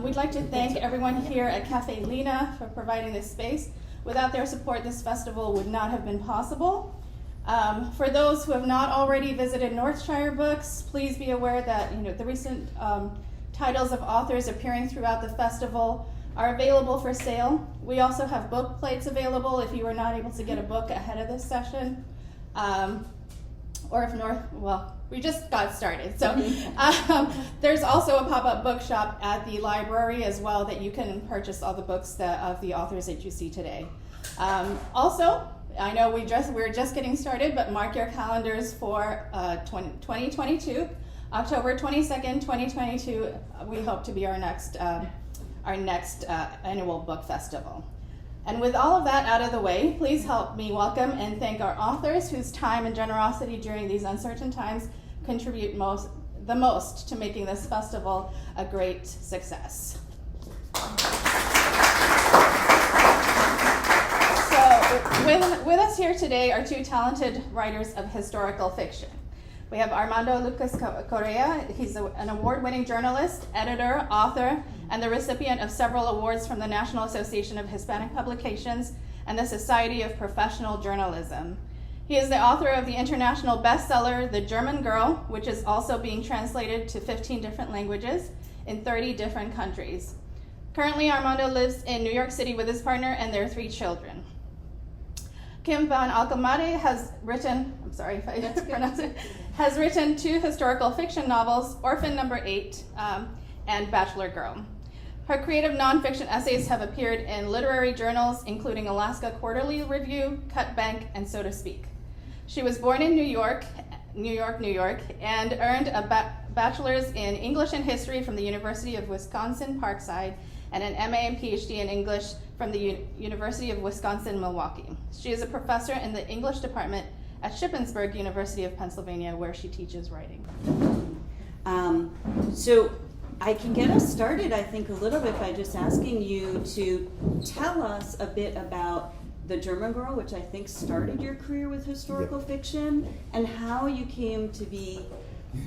We'd like to thank everyone here at Caffè Lena for providing this space. Without their support, this festival would not have been possible. For those who have not already visited Northshire Books, please be aware that the recent titles of authors appearing throughout the festival are available for sale. We also have book plates available if you were not able to get a book ahead of this session. Or if we just got started. So there's also a pop-up bookshop at the library as well that you can purchase all the books of the authors that you see today. Also, I know we're just getting started, but mark your calendars for 2022, October 22nd, 2022. We hope to be our next annual book festival. And with all of that out of the way, please help me welcome and thank our authors whose time and generosity during these uncertain times contribute the most to making this festival a great success. So with us here today are two talented writers of historical fiction. We have Armando Lucas Correa. He's an award-winning journalist, editor, author, and the recipient of several awards from the National Association of Hispanic Publications and the Society of Professional Journalism. He is the author of the international bestseller, The German Girl, which is also being translated to 15 different languages in 30 different countries. Currently, Armando lives in New York City with his partner and their 3 children. Kim van Alkemade has written, I'm sorry if I pronounce it, has written 2 historical fiction novels, Orphan No. 8 and Bachelor Girl. Her creative nonfiction essays have appeared in literary journals, including Alaska Quarterly Review, Cut Bank, and So to Speak. She was born in New York, and earned a bachelor's in English and History from the University of Wisconsin-Parkside and an MA and PhD in English from the University of Wisconsin-Milwaukee. She is a professor in the English department at Shippensburg University of Pennsylvania, where she teaches writing. So I can get us started, I think, a little bit by just asking you to tell us a bit about The German Girl, which I think started your career with historical fiction, and how you came to be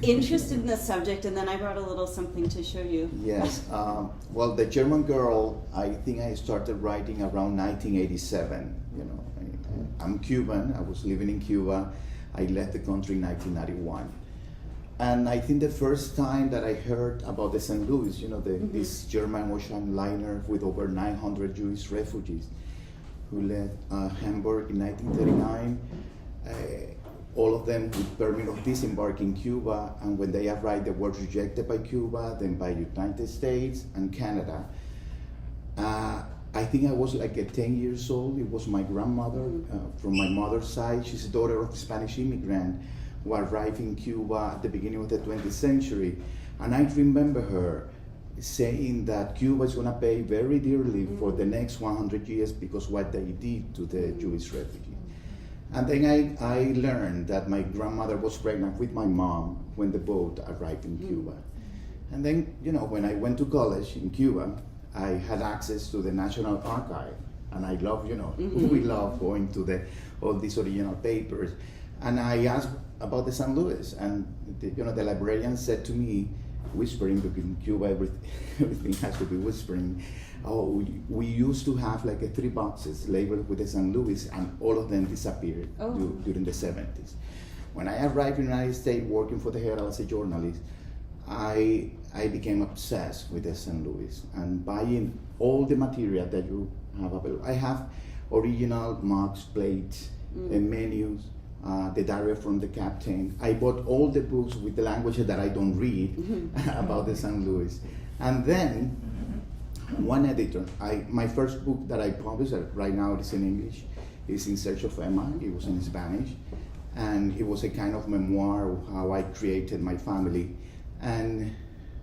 interested in the subject, and then I brought a little something to show you. Yes, well, The German Girl, I think I started writing around 1987. I'm Cuban, I was living in Cuba. I left the country in 1991. And I think the first time that I heard about the St. Louis, this German ocean liner with over 900 Jewish refugees who left Hamburg in 1939, all of them with permit of disembark in Cuba, and when they arrived, they were rejected by Cuba, then by United States and Canada. I think I was like 10 years old. It was my grandmother from my mother's side. She's a daughter of a Spanish immigrant who arrived in Cuba at the beginning of the 20th century. And I remember her saying that Cuba is gonna pay very dearly for the next 100 years because what they did to the Jewish refugees. And then I learned that my grandmother was pregnant with my mom when the boat arrived in Cuba. And then, when I went to college in Cuba, I had access to the National Archive, and I love, we love going to all these original papers. And I asked about the St. Louis, and the librarian said to me, whispering, because in Cuba everything has to be whispering. Oh, we used to have like 3 boxes labeled with the St. Louis, and all of them disappeared during the 70s. When I arrived in the United States working for the Herald as a journalist, I became obsessed with the St. Louis and buying all the material that you have available. I have original mugs, plates, menus, the diary from the captain. I bought all the books with the language that I don't read about the St. Louis. And then one editor, my first book that I published, right now it is in English, is In Search of Emma. It was in Spanish. And it was a kind of memoir of how I created my family. And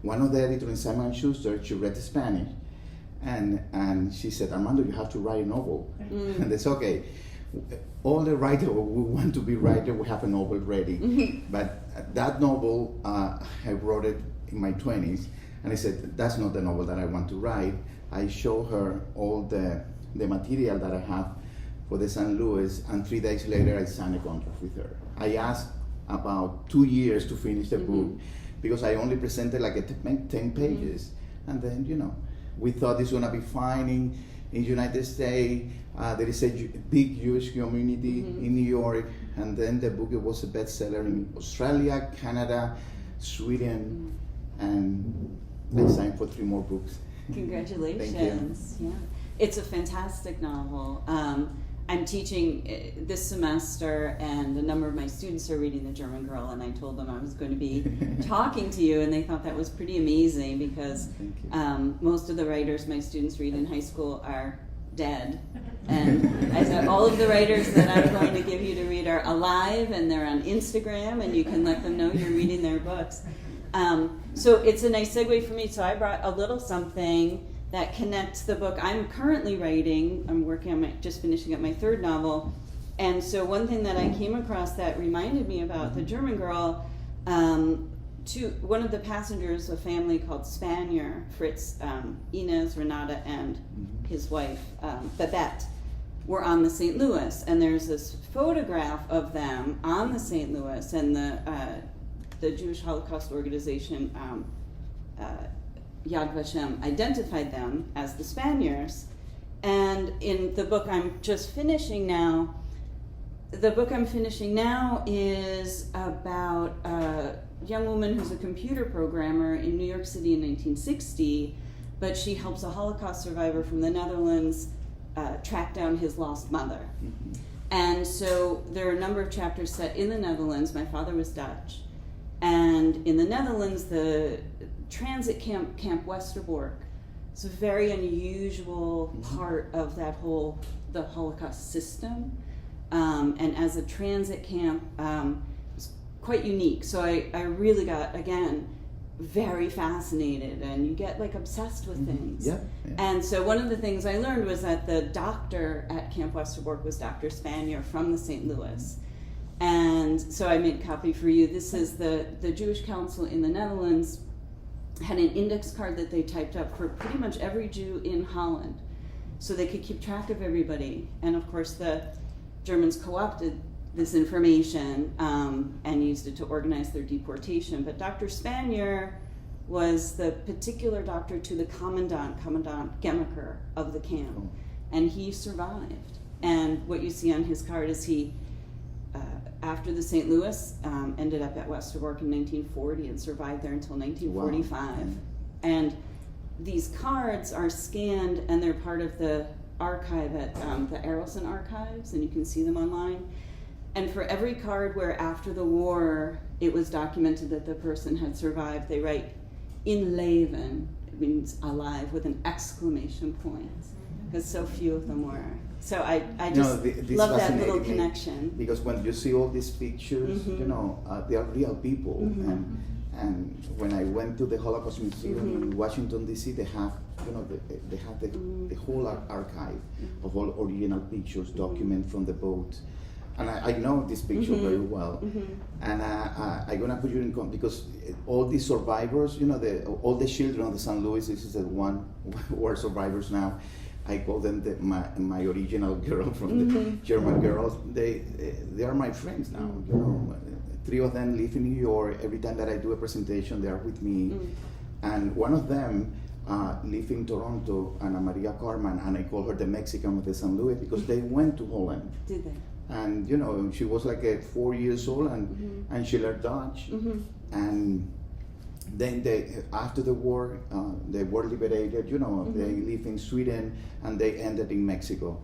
one of the editors in Simon & Schuster, she read Spanish, and she said, Armando, you have to write a novel. And it's okay. All the writers who want to be writer, we have a novel ready. But that novel, I wrote it in my 20s, and I said, that's not the novel that I want to write. I show her all the material that I have for the St. Louis, and 3 days later I signed a contract with her. I asked about 2 years to finish the book, because I only presented like 10 pages. And then, we thought this was going to be fine in United States. There is a big Jewish community in New York. And then the book, it was a bestseller in Australia, Canada, Sweden, and I signed for 3 more books. Congratulations. Thank you. Yeah. It's a fantastic novel. I'm teaching this semester, and a number of my students are reading The German Girl, and I told them I was going to be talking to you, and they thought that was pretty amazing because most of the writers my students read in high school are dead. And I said, all of the writers that I'm going to give you to read are alive, and they're on Instagram, and you can let them know you're reading their books. So it's a nice segue for me. So I brought a little something that connects the book I'm currently writing. I'm working on just finishing up my 3rd novel. And so one thing that I came across that reminded me about The German Girl, one of the passengers, a family called Spanier, Fritz, Inez, Renata, and his wife, Babette, were on the St. Louis. And there's this photograph of them on the St. Louis, and the Jewish Holocaust organization, Yad Vashem, identified them as the Spaniards. And in the book I'm just finishing now, is about a young woman who's a computer programmer in New York City in 1960, but she helps a Holocaust survivor from the Netherlands track down his lost mother. And so there are a number of chapters set in the Netherlands. My father was Dutch. And in the Netherlands, the transit Camp Westerbork, it's a very unusual part of the Holocaust system. And as a transit camp, it's quite unique. So I really got, again, very fascinated, and you get obsessed with things. Yeah. And so one of the things I learned was that the doctor at Camp Westerbork was Dr. Spanier from the St. Louis. And so I made a copy for you. This is the Jewish Council in the Netherlands had an index card that they typed up for pretty much every Jew in Holland, so they could keep track of everybody. And of course the Germans co-opted this information and used it to organize their deportation. But Dr. Spanier was the particular doctor to the Commandant Gemmeker of the camp, and he survived. And what you see on his card is he, after the St. Louis, ended up at Westerbork in 1940 and survived there until 1945. Wow. And these cards are scanned, and they're part of the archive at the Arelson Archives, and you can see them online. And for every card where after the war it was documented that the person had survived, they write "in leven," it means alive, with an exclamation point, because so few of them were. So I just love that little connection. Because when you see all these pictures, they are real people. And when I went to the Holocaust Museum in Washington D.C., they have, the whole archive of all original pictures, document from the boat. And I know this picture very well. And I'm gonna put you in because all these survivors, all the children of the St. Louis, this is the one who are survivors now. I call them my original girl from the German Girls. They are my friends now. 3 of them live in New York. Every time that I do a presentation, they are with me. And one of them live in Toronto, Ana Maria Carmen, and I call her the Mexican of the St. Louis because they went to Holland. Did they? And she was like 4 years old, and she learned Dutch. And then after the war, they were liberated. They live in Sweden, and they ended in Mexico.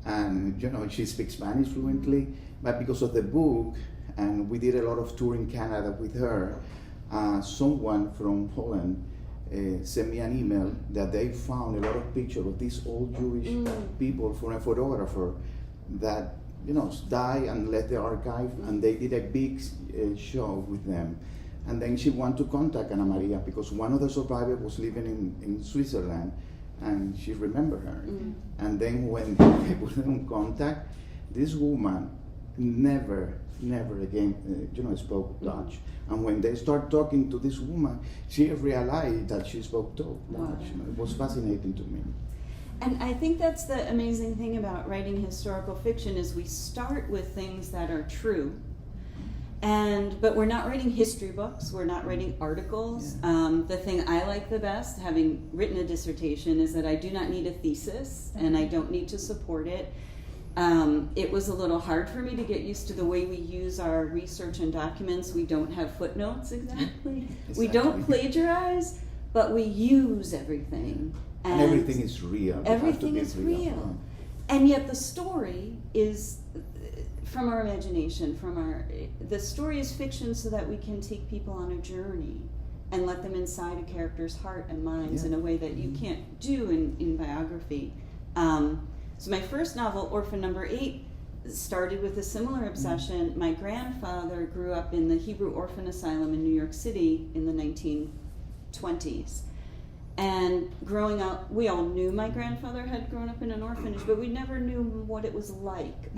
And she speaks Spanish fluently, but because of the book, and we did a lot of tour in Canada with her, someone from Holland sent me an email that they found a lot of pictures of these old Jewish people from a photographer that died and left the archive, and they did a big show with them. And then she wanted to contact Ana Maria because one of the survivors was living in Switzerland, and she remembered her. And then when they put them in contact, this woman never again spoke Dutch. And when they start talking to this woman, she realized that she spoke Dutch. Wow. It was fascinating to me. And I think that's the amazing thing about writing historical fiction is we start with things that are true, But we're not writing history books, we're not writing articles. The thing I like the best, having written a dissertation, is that I do not need a thesis and I don't need to support it. It was a little hard for me to get used to the way we use our research and documents. We don't have footnotes exactly. We don't plagiarize, but we use everything. And everything is real. Everything is real. And yet the story is from our imagination, the story is fiction so that we can take people on a journey and let them inside a character's heart and minds in a way that you can't do in biography. So my first novel, Orphan Number 8, started with a similar obsession. My grandfather grew up in the Hebrew Orphan Asylum in New York City in the 1920s. And growing up, we all knew my grandfather had grown up in an orphanage, but we never knew what it was like.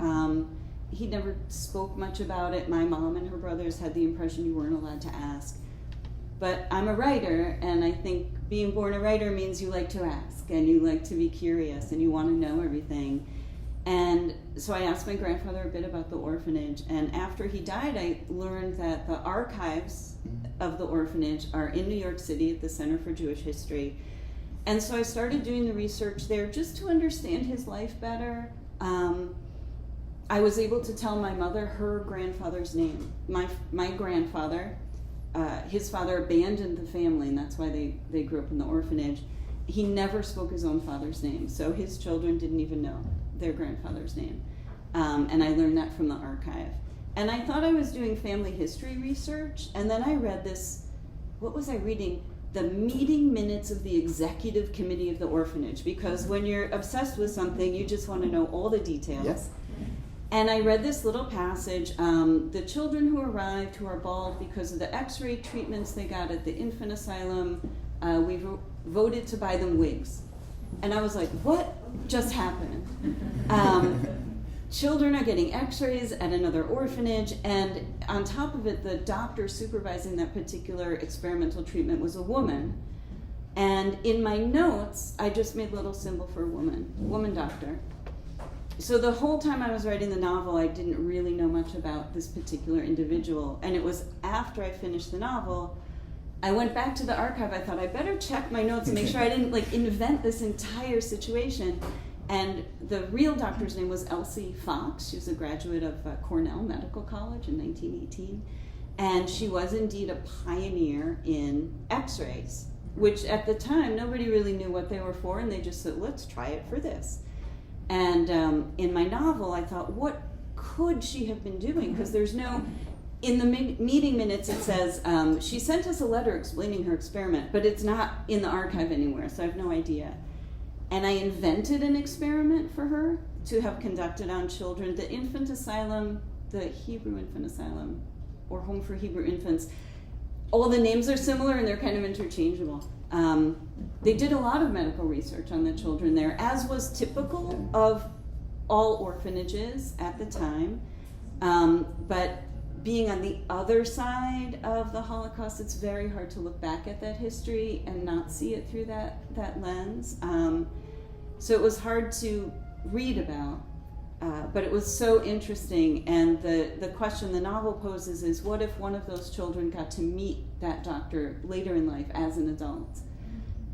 He never spoke much about it. My mom and her brothers had the impression you weren't allowed to ask. But I'm a writer, and I think being born a writer means you like to ask, and you like to be curious, and you want to know everything. And so I asked my grandfather a bit about the orphanage, and after he died, I learned that the archives of the orphanage are in New York City at the Center for Jewish History. And so I started doing the research there just to understand his life better. I was able to tell my mother her grandfather's name. My grandfather, his father abandoned the family, and that's why they grew up in the orphanage. He never spoke his own father's name, so his children didn't even know their grandfather's name. And I learned that from the archive. And I thought I was doing family history research, and then I read this, what was I reading? The meeting minutes of the executive committee of the orphanage, because when you're obsessed with something, you just want to know all the details. Yes. And I read this little passage, the children who arrived who are bald because of the x-ray treatments they got at the infant asylum, we voted to buy them wigs. And I was like, what just happened? Children are getting x-rays at another orphanage, and on top of it, the doctor supervising that particular experimental treatment was a woman. And in my notes, I just made a little symbol for a woman doctor. So the whole time I was writing the novel, I didn't really know much about this particular individual. And it was after I finished the novel, I went back to the archive. I thought I better check my notes and make sure I didn't invent this entire situation. And the real doctor's name was Elsie Fox. She was a graduate of Cornell Medical College in 1918. And she was indeed a pioneer in x-rays, which at the time, nobody really knew what they were for, and they just said, let's try it for this. And in my novel, I thought, what could she have been doing? Because there's no, in the meeting minutes it says, she sent us a letter explaining her experiment, but it's not in the archive anywhere, so I have no idea. And I invented an experiment for her to have conducted on children. The infant asylum, the Hebrew infant asylum, or home for Hebrew infants, all the names are similar and they're kind of interchangeable. They did a lot of medical research on the children there, as was typical of all orphanages at the time. But being on the other side of the Holocaust, it's very hard to look back at that history and not see it through that lens. So it was hard to read about, but it was so interesting. And the question the novel poses is, what if one of those children got to meet that doctor later in life as an adult?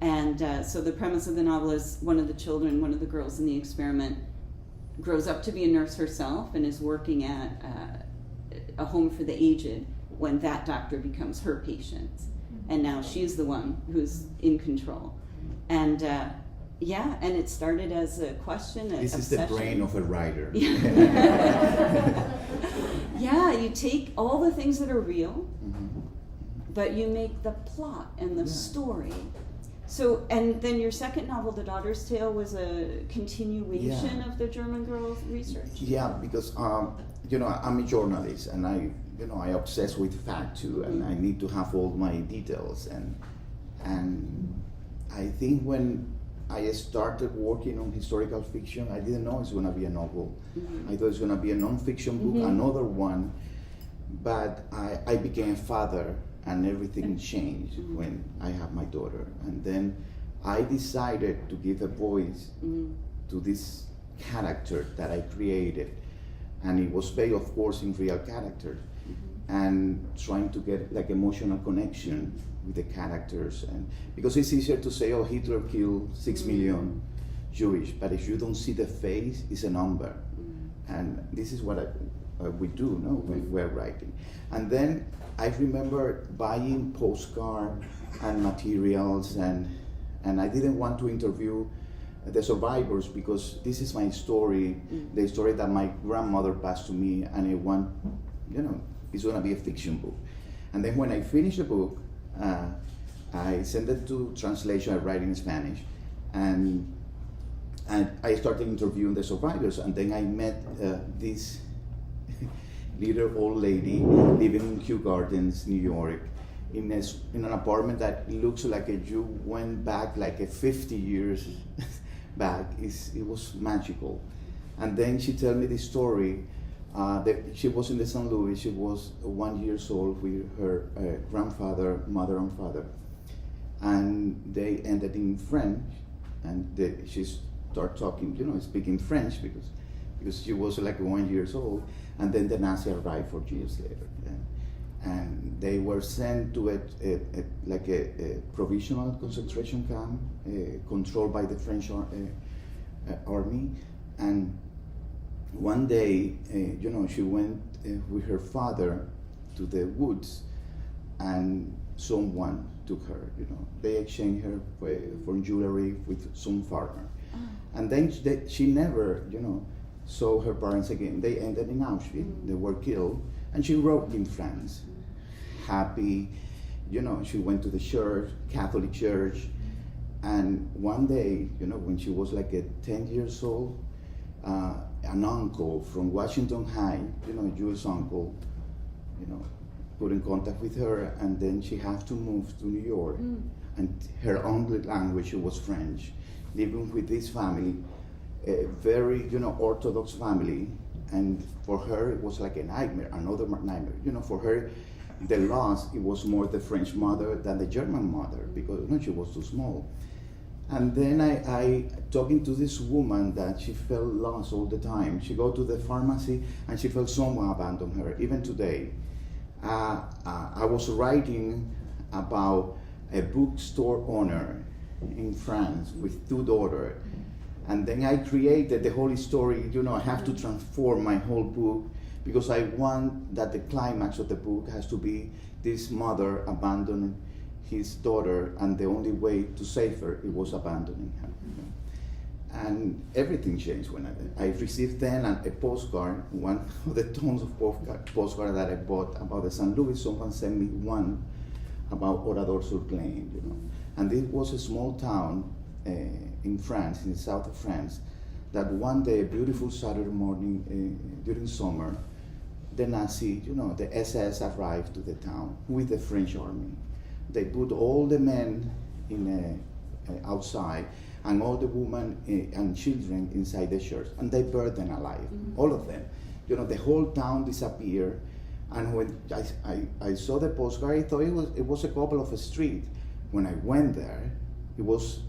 And so the premise of the novel is one of the girls in the experiment, grows up to be a nurse herself and is working at a home for the aged when that doctor becomes her patient. And now she's the one who's in control. And and it started as a question, an This obsession. is the brain of a writer. Yeah, you take all the things that are real, but you make the plot and the story. So, and then your second novel, The Daughter's Tale, was a continuation of the German girl research? Yeah, because I'm a journalist, and I obsess with fact too, and I need to have all my details, and I think when I started working on historical fiction, I didn't know it's going to be a novel. I thought it's going to be a non-fiction book, another one, but I became a father, and everything changed when I had my daughter. And then I decided to give a voice to this character that I created, and it was based, of course, in real characters. and trying to get like emotional connection with the characters, and because it's easier to say, oh, Hitler killed 6 million Jewish, but if you don't see the face, it's a number. And this is what we do, no, when we're writing. And then I remember buying postcards and materials, and I didn't want to interview the survivors because this is my story, the story that my grandmother passed to me, and I want, it's gonna be a fiction book. And then when I finished the book, I sent it to translation. I write in Spanish, and I started interviewing the survivors. And then I met this little old lady living in Kew Gardens, New York, in an apartment that looks like you went back like 50 years back. It was magical. And then she told me this story. That she was in the St. Louis. She was 1 year old with her grandfather, mother, and father, and they ended in French. And she started talking, speaking French because she was like 1 year old. And then the Nazi arrived 4 years later, and they were sent to a provisional concentration camp controlled by the French army. And one day, she went with her father to the woods, and someone took her. They exchanged her for jewelry with some farmer, and then she never, saw her parents again. They ended in Auschwitz. They were killed, and she wrote in France, happy. She went to the church, Catholic church, and one day, when she was like 10 years old. An uncle from Washington High, a Jewish uncle, put in contact with her, and then she had to move to New York. And her only language was French, living with this family, a very, Orthodox family, and for her it was like a nightmare, another nightmare. For her, the loss, it was more the French mother than the German mother, because she was too small. And then I talking to this woman that she felt lost all the time. She go to the pharmacy and she felt someone abandoned her. Even today, I was writing about a bookstore owner in France with 2 daughters. And then I created the whole story. I have to transform my whole book because I want that the climax of the book has to be this mother abandoning his daughter, and the only way to save her, it was abandoning her. And everything changed when I received then a postcard, one of the tons of postcards that I bought about the St. Louis. Someone sent me one about Oradour-sur-Glane, And this was a small town in France, in the south of France, that one day, a beautiful Saturday morning during summer, the Nazi, the SS arrived to the town with the French army. They put all the men outside and all the women and children inside the church, and they burned them alive, all of them. The whole town disappeared. And when I saw the postcard, I thought it was a couple of streets. When I went there, it was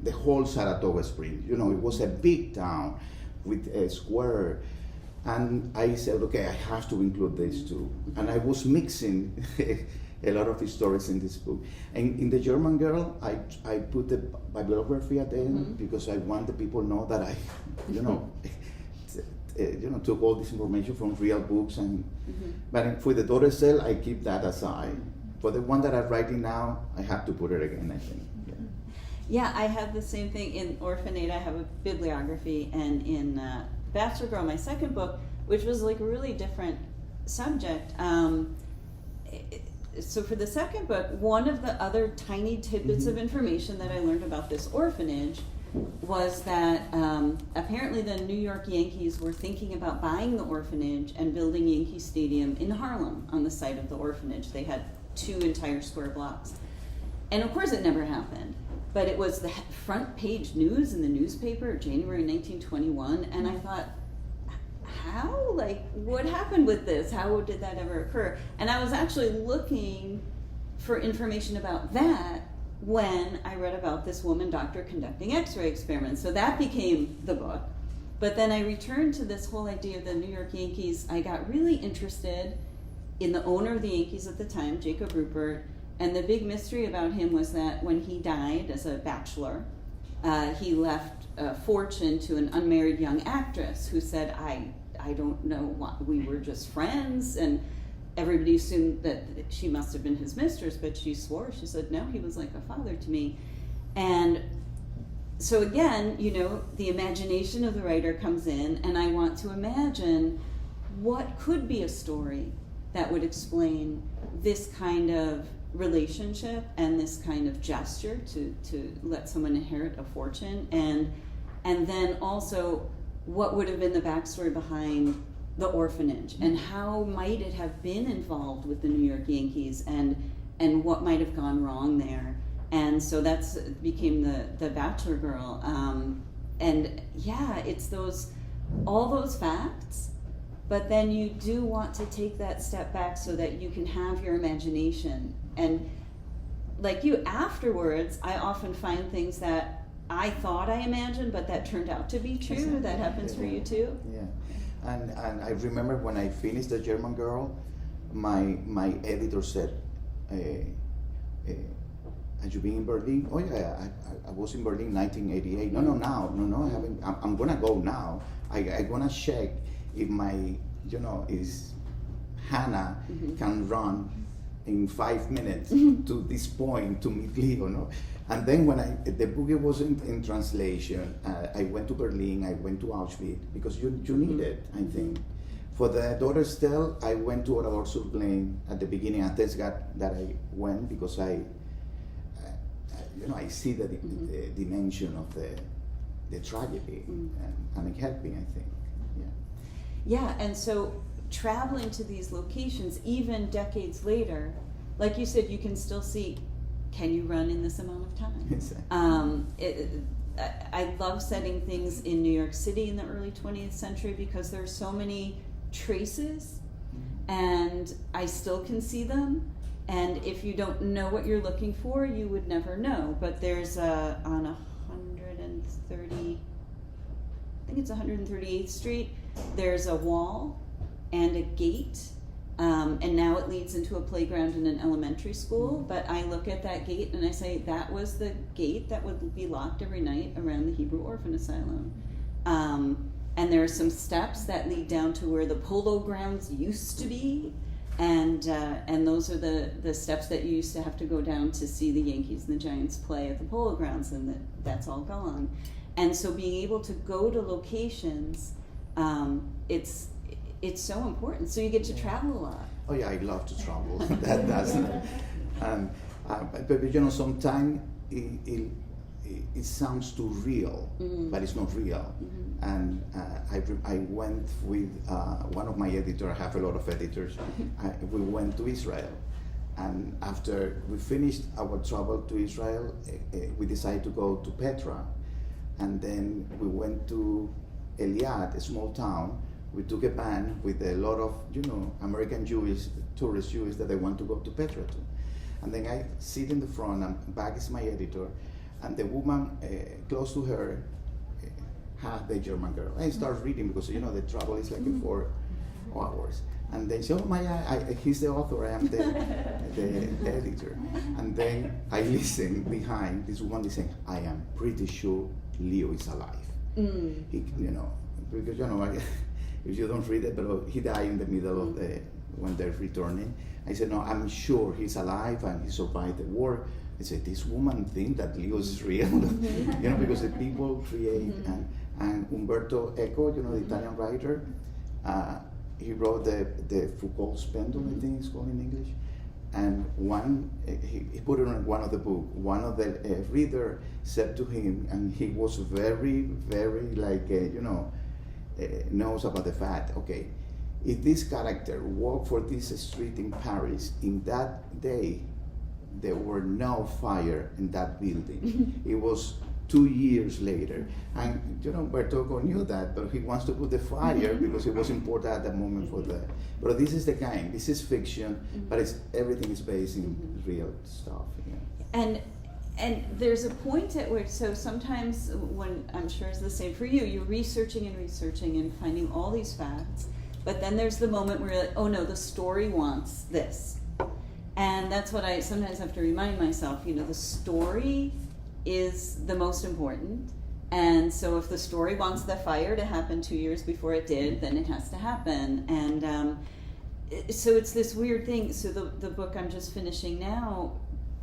the whole Saratoga Springs. It was a big town with a square. And I said, okay, I have to include this too. And I was mixing a lot of his stories in this book. And in The German Girl, I put the bibliography at the end because I want the people to know that I, took all this information from real books. And but for the daughter cell, I keep that aside. For the one that I'm writing now, I have to put it again, I think. Yeah, I have the same thing. In Orphanate, I have a bibliography, and in Bachelor Girl, my second book, which was like a really different subject, so for the second book, one of the other tiny tidbits of information that I learned about this orphanage was that apparently the New York Yankees were thinking about buying the orphanage and building Yankee Stadium in Harlem on the site of the orphanage. They had 2 entire square blocks. And of course it never happened. But it was the front page news in the newspaper, January 1921, and I thought, how? Like, what happened with this? How did that ever occur? And I was actually looking for information about that when I read about this woman doctor conducting X-ray experiments. So that became the book. But then I returned to this whole idea of the New York Yankees. I got really interested in the owner of the Yankees at the time, Jacob Rupert, and the big mystery about him was that when he died as a bachelor, he left a fortune to an unmarried young actress who said, I don't know why, we were just friends, and everybody assumed that she must have been his mistress, but she swore, she said, no, he was like a father to me. And so again, you know, the imagination of the writer comes in, and I want to imagine what could be a story that would explain this kind of relationship and this kind of gesture to let someone inherit a fortune, and then also what would have been the backstory behind the orphanage, and how might it have been involved with the New York Yankees, and what might have gone wrong there. And so that's became the Bachelor Girl. And yeah, it's all those facts, but then you do want to take that step back so that you can have your imagination. And like you, afterwards, I often find things that I thought I imagined, but that turned out to be true. Exactly. That happens for you too? Yeah. And I remember when I finished The German Girl, my editor said, had you been in Berlin? Oh yeah, I was in Berlin 1988. No, I haven't. I'm gonna go now. I'm gonna check if my, is Hannah can run in 5 minutes to this point to meet Leo, no? And then when the book was in translation, I went to Berlin, I went to Auschwitz, because you need it, I think. For the daughter Stella, I went to Orador-sur-Glane at the beginning, and thank God that I went, because I see the dimension of the tragedy, and it helped me, I think. Yeah, and so traveling to these locations, even decades later, like you said, you can still see, can you run in this amount of time? Exactly. I love setting things in New York City in the early 20th century, because there are so many traces, and I still can see them. And if you don't know what you're looking for, you would never know. But there's on 130, I think it's 138th Street, there's a wall and a gate, and now it leads into a playground in an elementary school. But I look at that gate and I say, that was the gate that would be locked every night around the Hebrew Orphan Asylum. And there are some steps that lead down to where the polo grounds used to be. And those are the steps that you used to have to go down to see the Yankees and the Giants play at the Polo Grounds, and that's all gone. And so being able to go to locations, it's so important. So you get to travel a lot. Oh yeah, I love to travel. That's but sometimes it sounds too real, but it's not real. And I went with one of my editors. I have a lot of editors. We went to Israel, and after we finished our travel to Israel, we decided to go to Petra, and then we went to Eliad, a small town. We took a van with a lot of American Jewish tourists that they want to go to Petra to, and then I sit in the front, and back is my editor, and the woman close to her had The German Girl. I start reading, because the travel is like 4 hours, and then she, he's the author, I am the editor, and then I listen behind. This woman is saying, I am pretty sure Leo is alive. He, because if you don't read it, but he died in the middle of when they're returning. I said, no, I'm sure he's alive and he survived the war. I said, this woman thinks that Leo is real, because the people create, and Umberto Eco, the Italian writer, he wrote the Foucault's Pendulum, I think it's called in English, and he put it on one of the book. One of the reader said to him, and he was very, very knows about the fact, okay, if this character walked for this street in Paris, in that day, there were no fire in that building. It was 2 years later. And Bertocco knew that, but he wants to put the fire because it was important at that moment for the. But this is the kind. This is fiction, but everything is based in real stuff. Yeah. And there's a point at which, so sometimes when, I'm sure it's the same for you, you're researching and finding all these facts, But then there's the moment where you're like, oh no, the story wants this. And that's what I sometimes have to remind myself, the story is the most important. And so if the story wants the fire to happen 2 years before it did, then it has to happen. And so it's this weird thing. So the book I'm just finishing now,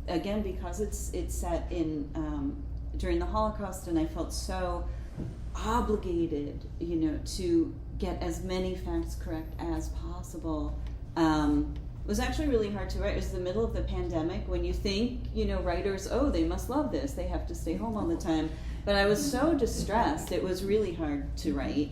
again, because it's set in during the Holocaust, and I felt so obligated, to get as many facts correct as possible. It was actually really hard to write. It was the middle of the pandemic when you think, writers, oh, they must love this. They have to stay home all the time. But I was so distressed. It was really hard to write.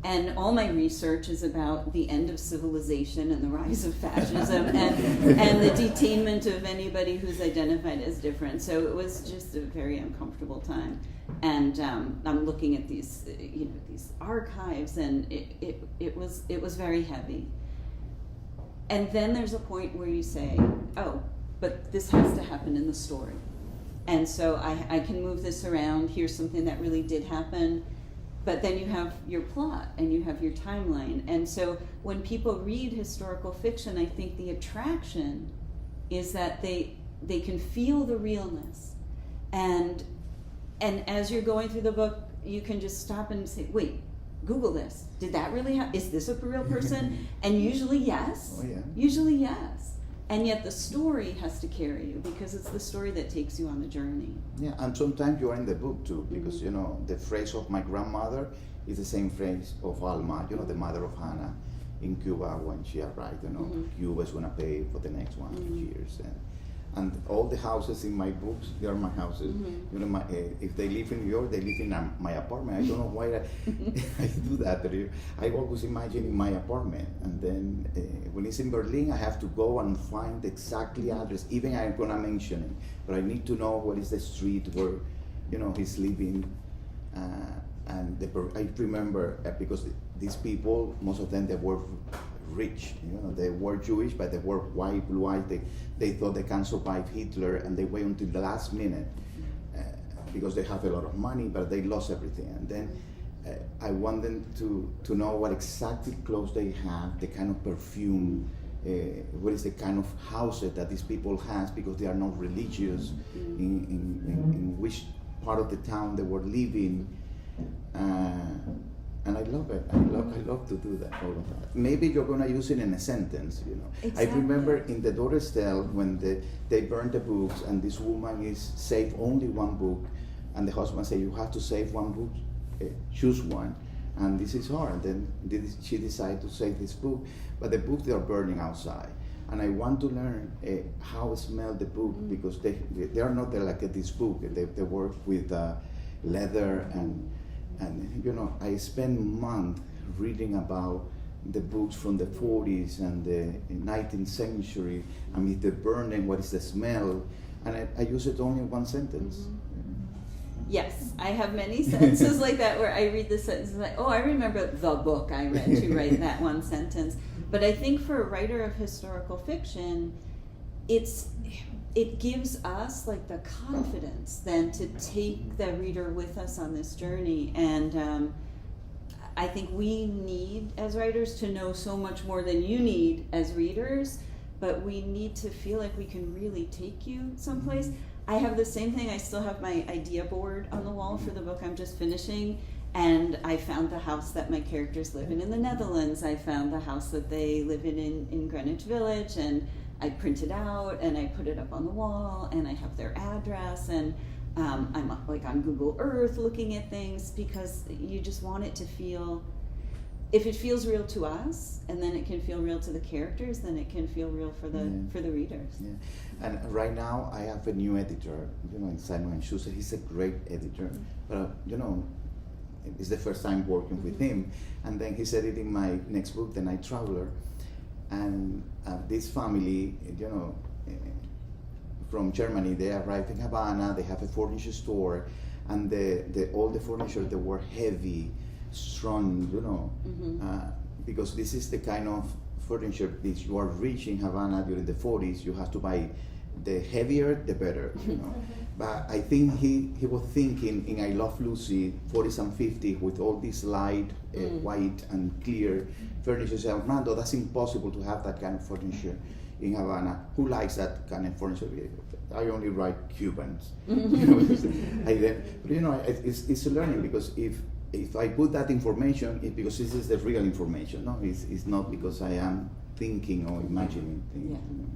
And all my research is about the end of civilization and the rise of fascism and the detainment of anybody who's identified as different. So it was just a very uncomfortable time. And I'm looking at these, these archives, and it was very heavy. And then there's a point where you say, oh, but this has to happen in the story. And so I can move this around. Here's something that really did happen. But then you have your plot and you have your timeline. And so when people read historical fiction, I think the attraction is that they can feel the realness. And as you're going through the book, you can just stop and say, wait, Google this. Did that really happen? Is this a real person? And usually yes. Oh, yeah. Usually yes. And yet the story has to carry you because it's the story that takes you on the journey. Yeah, and sometimes you are in the book too, because the phrase of my grandmother is the same phrase of Alma, the mother of Hannah in Cuba when she arrived. Cuba is gonna pay for the next 100 years, and all the houses in my books, they are my houses. If they live in New York, they live in my apartment. I don't know why I do that. But I always imagine in my apartment, and then when it's in Berlin, I have to go and find exactly address. Even I'm gonna mention it, but I need to know what is the street where, he's living. And I remember because these people, most of them, they were rich. They were Jewish, but they were white, blue eyes. They thought they can survive Hitler, and they wait until the last minute because they have a lot of money, but they lost everything. And then I want them to know what exactly clothes they have, the kind of perfume, what is the kind of houses that these people have, because they are not religious, in which part of the town they were living. And I love it. I love to do that, all of that. Maybe you're gonna use it in a sentence, Exactly. I remember in the daughter's tale when they burned the books, and this woman is saved only one book, and the husband said, you have to save one book, choose one. And this is her, and then she decided to save this book, but the books, they are burning outside. And I want to learn how to smell the book, because they are not like this book. They work with leather and I spent months reading about the books from the 40s and the 19th century. I mean, the burning, what is the smell? And I use it only in one sentence. Yes, I have many sentences like that where I read the sentence and like, oh, I remember the book I read to write that one sentence. But I think for a writer of historical fiction, it gives us like the confidence then to take the reader with us on this journey. And I think we need as writers to know so much more than you need as readers, but we need to feel like we can really take you someplace. I have the same thing. I still have my idea board on the wall for the book I'm just finishing, and I found the house that my characters live in the Netherlands. I found the house that they live in Greenwich Village, and I printed out and I put it up on the wall, and I have their address, and I'm like on Google Earth looking at things, because you just want it to feel, if it feels real to us, and then it can feel real to the characters, then it can feel real for the readers. Yeah. And right now I have a new editor, in Simon & Schuster. He's a great editor, but it's the first time working with him. And then he's editing my next book, The Night Traveler. And this family, from Germany, they arrived in Havana. They have a furniture store, and all the furniture, they were heavy, strong, because this is the kind of furniture. If you are rich in Havana during the 40s, you have to buy the heavier, the better, you know. But I think he was thinking in I Love Lucy, 40s and 50s, with all this light, white and clear furniture. Say, Armando, that's impossible to have that kind of furniture in Havana. Who likes that kind of furniture? I only write Cubans. You know, but you know, it's learning, because if I put that information, it's because this is the real information. No, it's not because I am thinking or imagining things. Yeah. You know.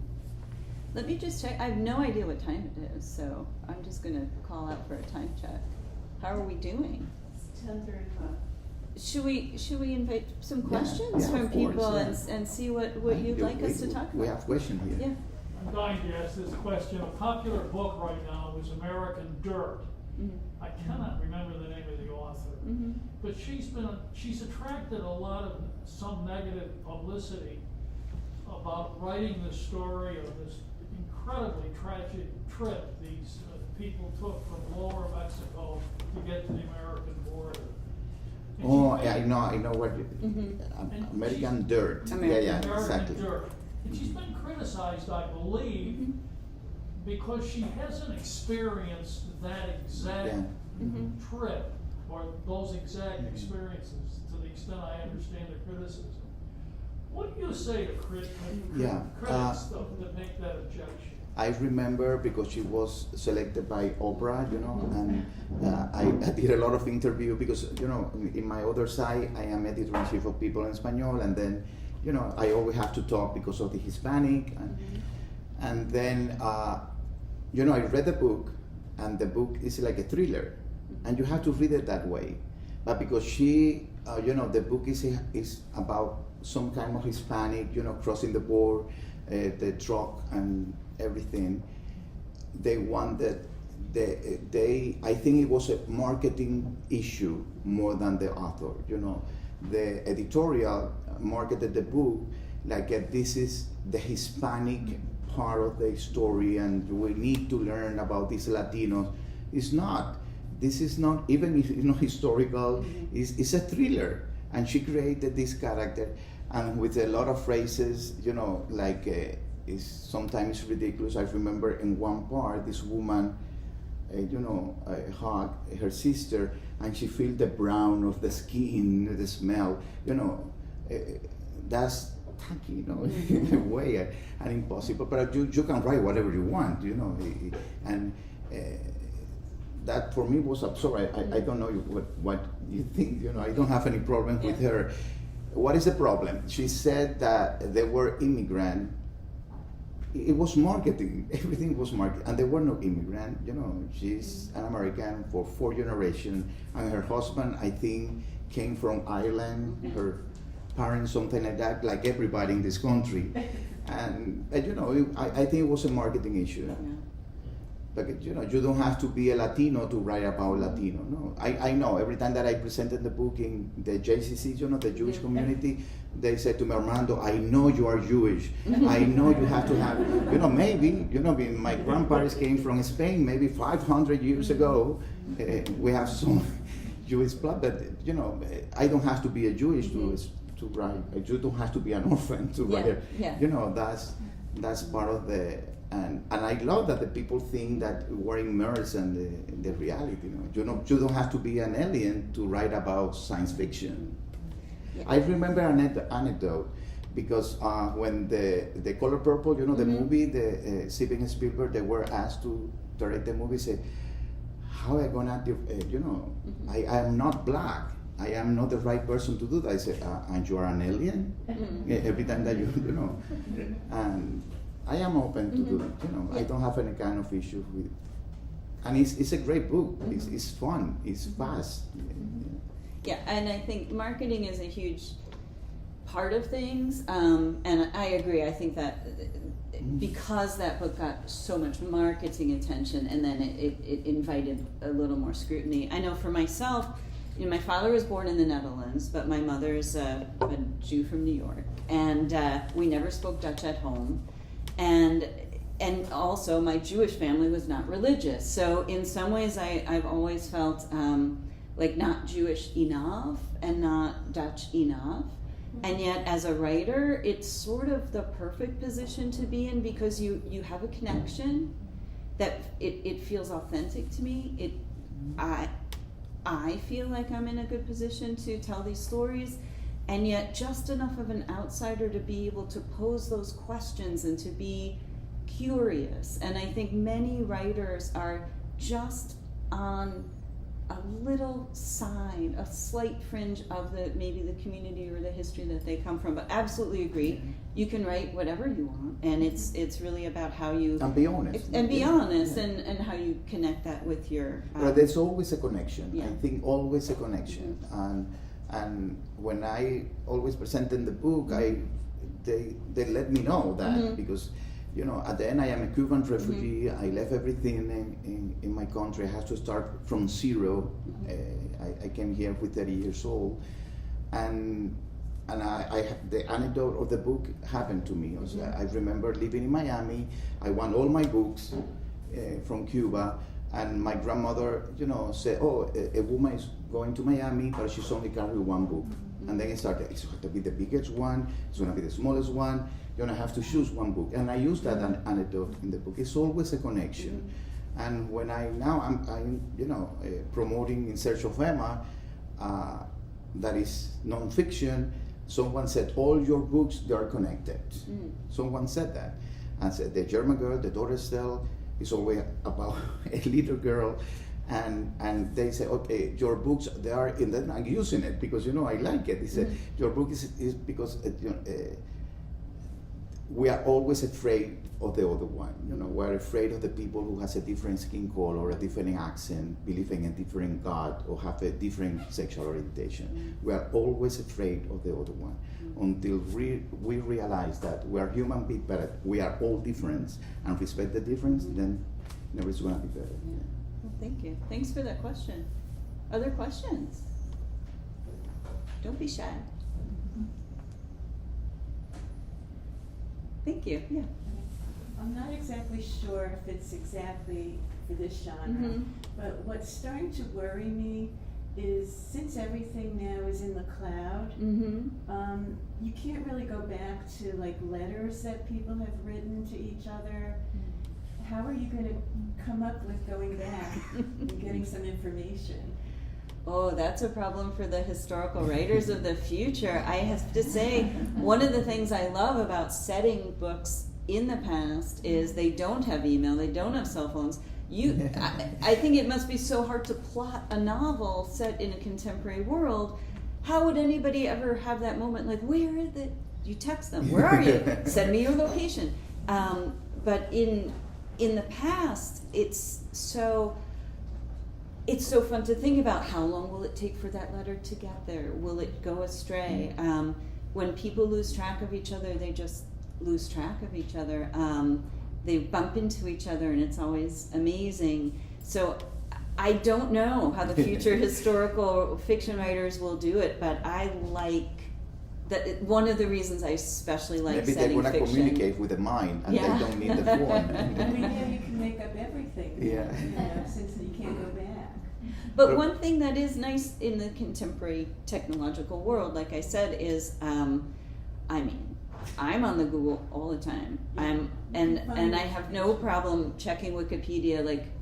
Let me just check. I have no idea what time it is, so I'm just going to call out for a time check. How are we doing? It's 10:35. Should we invite some questions yeah, from of course, people yeah. and see what you'd like us to talk about? We have questions here. Yeah. I'm dying to ask this question. A popular book right now is American Dirt. Mm-hmm. I cannot remember the name of the author, Mm-hmm. but she's attracted a lot of some negative publicity about writing the story of this incredibly tragic trip these people took from lower Mexico to get to the American border. And Oh, she's been- I know what you, Mm-hmm. American Dirt. American yeah, American exactly. Dirt. And she's been criticized, I believe, Mm-hmm. because she hasn't experienced that exact Yeah. Mm-hmm. trip or those exact experiences to the extent I understand the criticism. What do you say to critics that make that objection? I remember because she was selected by Oprah, you know, and I did a lot of interview because, you know, in my other side, I am editor-in-chief of People en Español, and then, you know, I always have to talk because of the Hispanic, and then, you know, I read the book, and the book is like a thriller, and you have to read it that way. But because she, you know, the book is about some kind of Hispanic, you know, crossing the border, the truck and everything. They wanted, I think it was a marketing issue more than the author, you know. The editorial marketed the book like this is the Hispanic part of the story and we need to learn about these Latinos. It's not. This is not, even if, you know, historical, it's a thriller. And she created this character, and with a lot of phrases, you know, like it's sometimes ridiculous. I remember in one part, this woman, you know, hugged her sister, and she feel the brown of the skin, the smell, you know, that's tacky, you know, in a way, and impossible. But you can write whatever you want, you know, and that for me was absurd. I don't know what you think, you know, I don't have any problem with her. What is the problem? She said that they were immigrant. It was marketing, everything was marketing, and there were no immigrant, you know, she's an American for 4 generations, and her husband, I think, came from Ireland, her parents, something like that, like everybody in this country, and you know, I think it was a marketing issue. Yeah. But you know, you don't have to be a Latino to write about Latino. No, I know. Every time that I presented the book in the JCC, you know, the Jewish community, they said to me, Armando, I know you are Jewish. I know you have to have, you know, maybe, you know, my grandparents came from Spain, maybe 500 years ago. We have some Jewish blood, but you know, I don't have to be a Jewish to write. You don't have to be an orphan to write. You know, that's part of the. And I love that the people think that we're immersed in the reality. You know, you don't have to be an alien to write about science fiction. Yeah. I remember an anecdote because when the Color Purple, you know, the movie, the Steven Spielberg, they were asked to direct the movie. Say, how am I gonna, you know, I am not black. I am not the right person to do that. I said, and you are an alien. Every time that you know, and. I am open to do it, you know. I don't have any kind of issue with it. And it's a great book. It's fun. It's fast. Yeah, and I think marketing is a huge part of things. And I agree. I think that because that book got so much marketing attention and then it invited a little more scrutiny. I know for myself, you know, my father was born in the Netherlands, but my mother's a Jew from New York. And we never spoke Dutch at home. And also my Jewish family was not religious. So in some ways I've always felt like not Jewish enough and not Dutch enough. And yet, as a writer, it's sort of the perfect position to be in because you have a connection that it feels authentic to me. I feel like I'm in a good position to tell these stories, and yet just enough of an outsider to be able to pose those questions and to be curious. And I think many writers are just on a little side, a slight fringe of maybe the community or the history that they come from. But absolutely agree, you can write whatever you want, and it's really about how you and be honest and how you connect that with your. But there's always a connection. Yeah. I think always a connection, and when I always present in the book, they let me know that because. You know, at the end, I am a Cuban refugee. I left everything in my country. I had to start from zero. I came here with 30 years old, and the anecdote of the book happened to me. I remember living in Miami. I won all my books from Cuba, and my grandmother, said, "Oh, a woman is going to Miami, but she's only carrying one book." And then it started. It's going to be the biggest one. It's going to be the smallest one. You're going to have to choose one book. And I use that anecdote in the book. It's always a connection. And when I'm promoting In Search of Emma, that is nonfiction, someone said, all your books, they are connected. Someone said that. And said, the German girl, the daughter Estelle, is always about a little girl. And they say, okay, your books, they are in that. I'm using it because, I like it. They said, your book is because, we are always afraid of the other one. We're afraid of the people who has a different skin color or a different accent, believe in a different God, or have a different sexual orientation. We are always afraid of the other one until we realize that we are human beings, but we are all different, and respect the difference, then it's going to be better. Yeah. Well, thank you. Thanks for that question. Other questions? Don't be shy. Thank you. Yeah. I'm not exactly sure if it's exactly for this genre, but what's starting to worry me is since everything now is in the cloud, you can't really go back to like letters that people have written to each other. How are you going to come up with going back and getting some information? Oh, that's a problem for the historical writers of the future. I have to say, one of the things I love about setting books in the past is they don't have email, they don't have cell phones. I think it must be so hard to plot a novel set in a contemporary world. How would anybody ever have that moment, like, where is it? You text them, where are you? Send me your location. But in the past, it's so fun to think about how long will it take for that letter to get there? Will it go astray? When people lose track of each other, they just lose track of each other. They bump into each other, and it's always amazing. So I don't know how the future historical fiction writers will do it, but I like that. One of the reasons I especially like maybe setting they want to fiction. communicate with the mind, and they don't need the phone. I mean, yeah, you can make up everything. Yeah. Since you can't go back. But one thing that is nice in the contemporary technological world, like I said, is, I'm on the Google all the time. And I have no problem checking Wikipedia. Like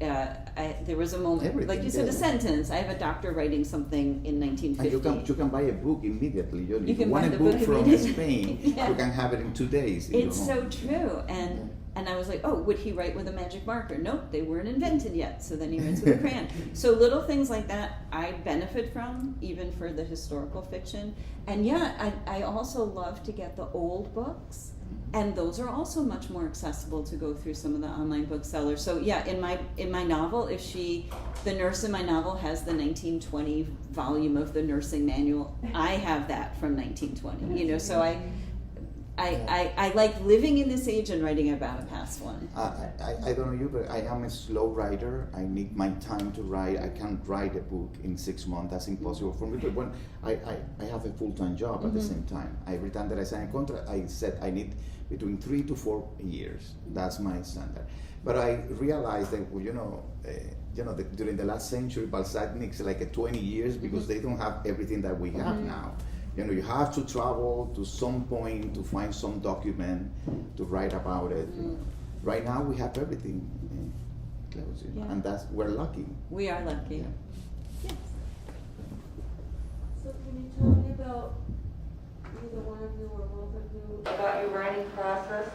there was a moment, Everything, like you said, a sentence. I have a doctor writing something in 1950. And you can buy a book immediately. You If can you want buy a the book book from immediately. Spain, Yeah. you can have it in 2 days. It's so true. And I was like, oh, would he write with a magic marker? Nope, they weren't invented yet. So then he writes with a crayon. So little things like that I benefit from, even for the historical fiction. And yeah, I also love to get the old books. And those are also much more accessible to go through some of the online booksellers. So yeah, in my novel, the nurse in my novel has the 1920 volume of the nursing manual. I have that from 1920. So I like living in this age and writing about a past one. I don't know you, but I am a slow writer. I need my time to write. I can't write a book in 6 months. That's impossible for me. But when I have a full-time job at the same time. Every time that I sign a contract, I said I need between 3 to 4 years. That's my standard. But I realized that during the last century, Balzac needs like 20 years because they don't have everything that we have now. You know, you have to travel to some point to find some document to write about it. Right now we have everything close, Yeah. and we're lucky. We are lucky. Yeah. So can you tell me about, either one of you or both of you, about your writing process?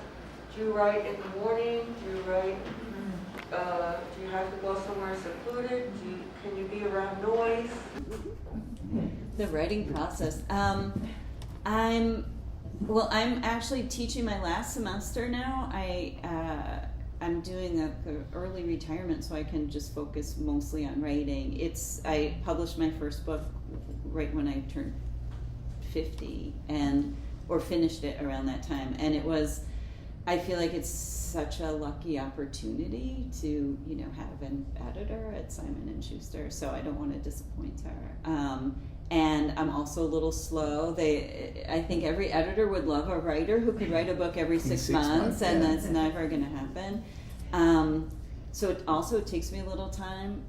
Do you write in the morning? Do you write, do you have to go somewhere secluded? Can you be around noise? The writing process. I'm actually teaching my last semester now. I'm doing a early retirement, so I can just focus mostly on writing. I published my first book right when I turned 50, or finished it around that time, and I feel like it's such a lucky opportunity to, have an editor at Simon & Schuster, so I don't want to disappoint her. And I'm also a little slow. I think every editor would love a writer who could write a book every six months, and that's never going to happen. So it takes me a little time.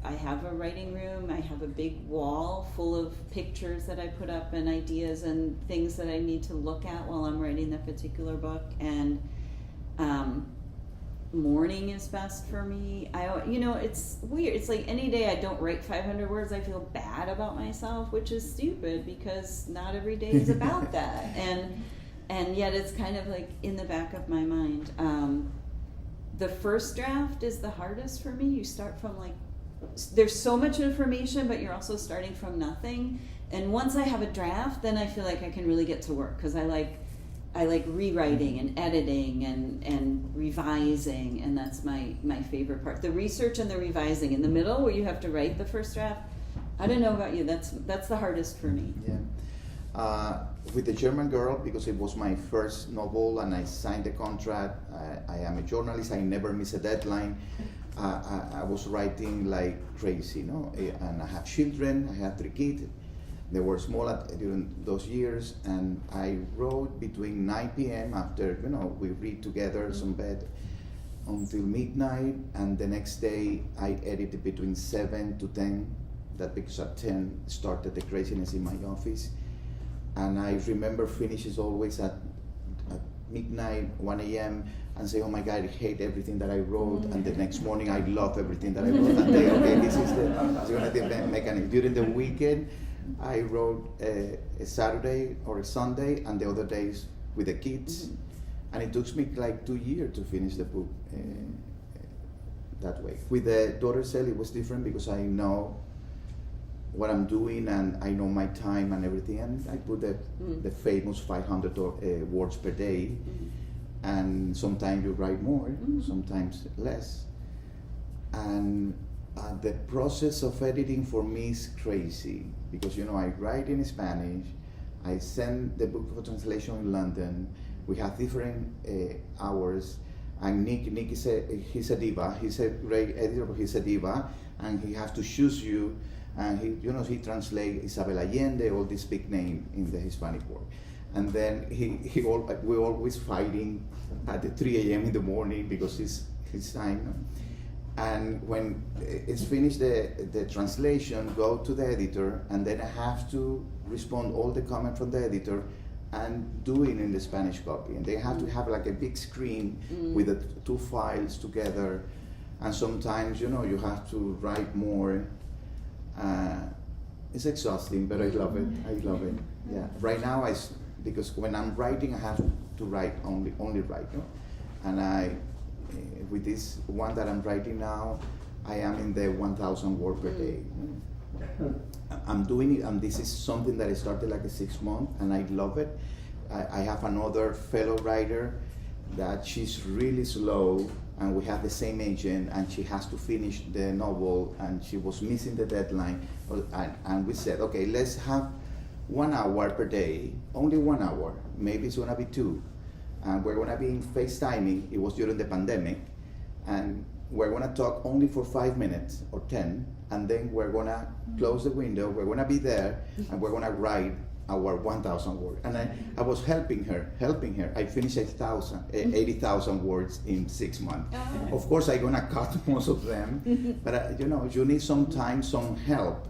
I have a writing room. I have a big wall full of pictures that I put up and ideas and things that I need to look at while I'm writing that particular book. And morning is best for me. It's weird. It's like any day I don't write 500 words, I feel bad about myself, which is stupid because not every day is about that. And yet it's kind of like in the back of my mind. The first draft is the hardest for me. You start from there's so much information, but you're also starting from nothing. And once I have a draft, then I feel like I can really get to work, because I like rewriting and editing and revising, and that's my favorite part. The research and the revising in the middle, where you have to write the first draft, I don't know about you, that's the hardest for me. Yeah. With The German Girl, because it was my first novel and I signed the contract, I am a journalist, I never miss a deadline. I was writing like crazy, and I have children, I had 3 kids. They were small during those years, and I wrote between 9 p.m. after, we read together some bed until midnight, and the next day I edited between 7 to 10. That because at 10 started the craziness in my office. And I remember finishes always at midnight, 1 a.m. and say, oh my God, I hate everything that I wrote. And the next morning I love everything that I wrote. And say, okay, this is the mechanic. During the weekend, I wrote a Saturday or a Sunday, and the other days with the kids. And it took me like 2 years to finish the book that way. With the daughter cell, it was different because I know what I'm doing and I know my time and everything, and I put the famous 500 words per day, and sometimes you write more, sometimes less, and the process of editing for me is crazy because I write in Spanish, I send the book for translation in London, we have different hours, and Nick he's a diva, he's a great editor, but he's a diva, and he has to choose you. And he translates Isabel Allende, all this big name in the Hispanic world. And then we're always fighting at the 3 a.m. in the morning because his time. And when it's finished the translation, go to the editor, and then I have to respond all the comments from the editor and do it in the Spanish copy. And they have to have like a big screen with the 2 files together. And sometimes, you have to write more. It's exhausting, but I love it. Yeah. Right now, because when I'm writing, I have to write only write. And with this one that I'm writing now, I am in the 1,000 word per day. I'm doing it, and this is something that I started like 6 months, and I love it. I have another fellow writer that she's really slow, and we have the same agent, and she has to finish the novel, and she was missing the deadline, and we said, okay, let's have 1 hour per day, only 1 hour, maybe it's gonna be 2, and we're gonna be in FaceTiming. It was during the pandemic, and we're gonna talk only for 5 minutes or 10, and then we're gonna close the window, we're gonna be there, and we're gonna write our 1,000 words. And I was helping her. I finished 80,000 words in 6 months. Oh. Of course, I'm gonna cut most of them, but you need some time, some help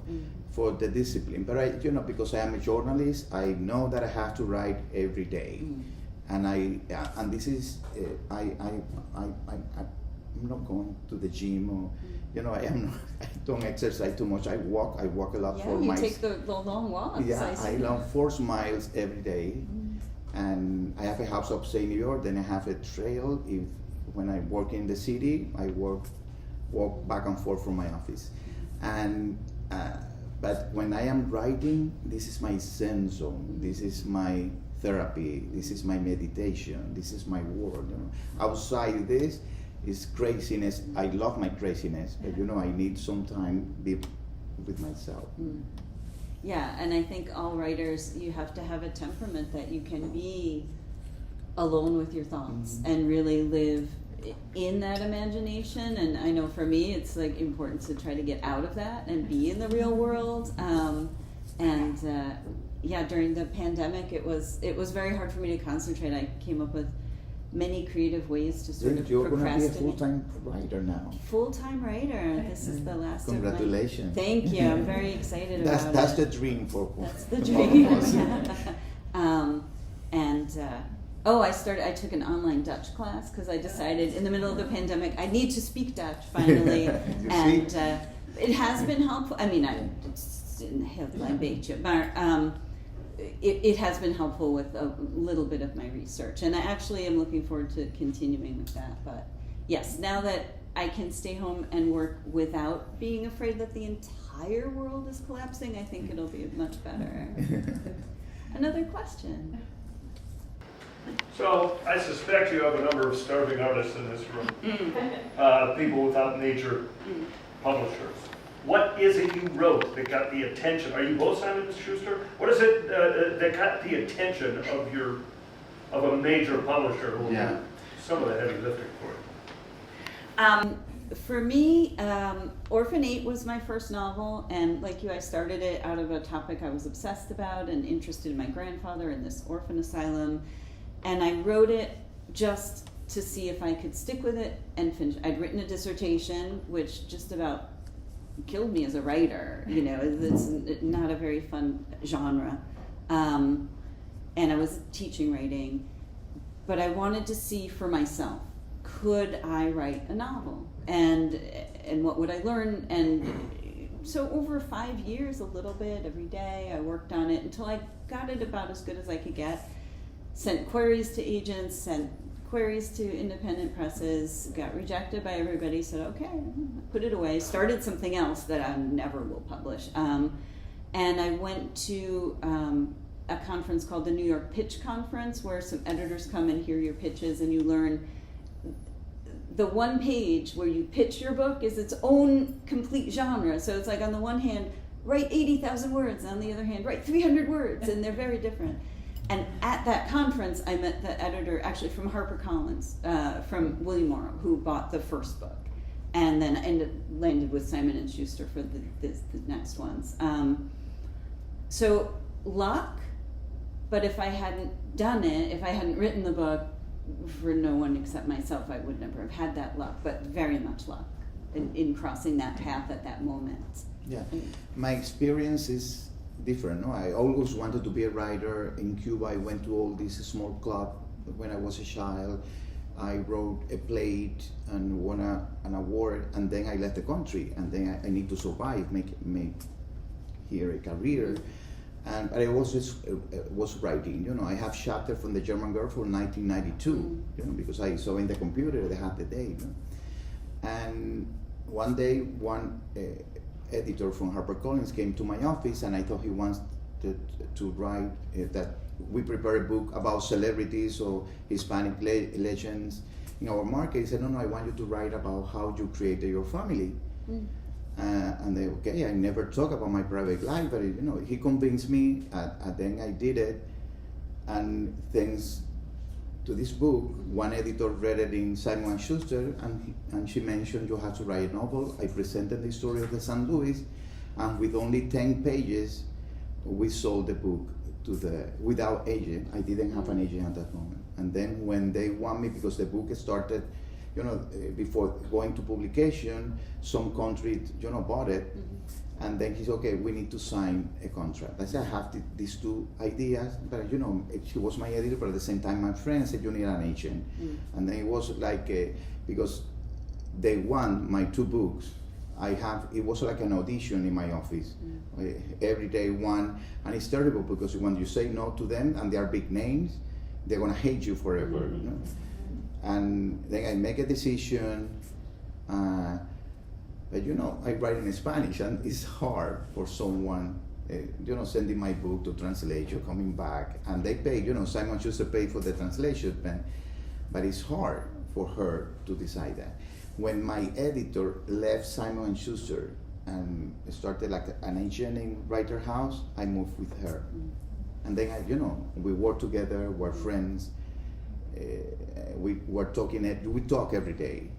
for the discipline. But because I am a journalist, I know that I have to write every day. And this is I'm not going to the gym or I don't exercise too much. I walk a lot for you take the long walks. Yeah, I run 4 miles every day, and I have a house upstate New York. Then I have a trail. When I work in the city, I walk back and forth from my office, but when I am writing, this is my zen zone. This is my therapy. This is my meditation. This is my world. Outside this is craziness. I love my craziness, but I need some time be with myself. Yeah, and I think all writers, you have to have a temperament that you can be alone with your thoughts and really live in that imagination. And I know for me, it's like important to try to get out of that and be in the real world. During the pandemic, it was very hard for me to concentrate. I came up with many creative ways to sort of You're going to be a procrastinate. full-time writer now. Full-time writer. This is the last Congratulations. of my... Thank you. I'm very excited about it. That's the dream for That's the all dream. of us. I took an online Dutch class because I decided in the middle of the pandemic I need to speak Dutch finally. It has been helpful. I mean, it's een heel klein beetje, maar it has been helpful with a little bit of my research, and I actually am looking forward to continuing with that. But yes, now that I can stay home and work without being afraid that the entire world is collapsing, I think it'll be much better. Another question. So I suspect you have a number of starving artists in this room, people without major publishers. What is it you wrote that got the attention? Are you both Simon & Schuster? What is it that got the attention of a major publisher who will do some of the heavy lifting for you? For me, Orphan 8 was my first novel, and like you, I started it out of a topic I was obsessed about and interested in my grandfather in this orphan asylum, and I wrote it just to see if I could stick with it and finish. I'd written a dissertation, which just about killed me as a writer. It's not a very fun genre, and I was teaching writing, but I wanted to see for myself, could I write a novel, and what would I learn? And so over 5 years, a little bit every day, I worked on it until I got it about as good as I could get. Sent queries to agents, sent queries to independent presses, got rejected by everybody, said, okay, put it away, started something else that I never will publish. And I went to a conference called the New York Pitch Conference, where some editors come and hear your pitches, and you learn the one page where you pitch your book is its own complete genre. So it's like, on the one hand, write 80,000 words, on the other hand, write 300 words, and they're very different. And at that conference, I met the editor, actually from HarperCollins, from William Morrow, who bought the first book, and then landed with Simon & Schuster for the next ones. So luck, but if I hadn't done it, if I hadn't written the book, for no one except myself, I would never have had that luck, but very much luck in crossing that path at that moment. Yeah, my experience is different. No, I always wanted to be a writer. In Cuba, I went to all these small clubs when I was a child. I wrote a play and won an award, and then I left the country, and then I need to survive, make here a career. But I also was writing. I have chapter from The German Girl from 1992. Because I saw in the computer they had the date. And one day, one editor from HarperCollins came to my office, and I thought he wants to write that we prepare a book about celebrities or Hispanic legends in our market. He said, no, I want you to write about how you created your family. And they, okay, I never talk about my private life, but he convinced me, and then I did it. And thanks to this book, one editor read it in Simon & Schuster, and she mentioned you have to write a novel. I presented the story of the St. Louis, and with only 10 pages, we sold the book without agent. I didn't have an agent at that moment. And then when they want me, because the book started, before going to publication, some country, bought it. And then he said, okay, we need to sign a contract. I said, I have these two ideas, but she was my editor, but at the same time, my friend said, you need an agent. And then it was like, because they want my two books. It was like an audition in my office. Every day one, and it's terrible because when you say no to them and they are big names, they're gonna hate you forever. And then I make a decision, but I write in Spanish and it's hard for someone, sending my book to translation, coming back, and they pay, Simon Schuster paid for the translation, but it's hard for her to decide that. When my editor left Simon & Schuster and started like an agent in Writer House, I moved with her. And then, we work together, we're friends, we talk every day.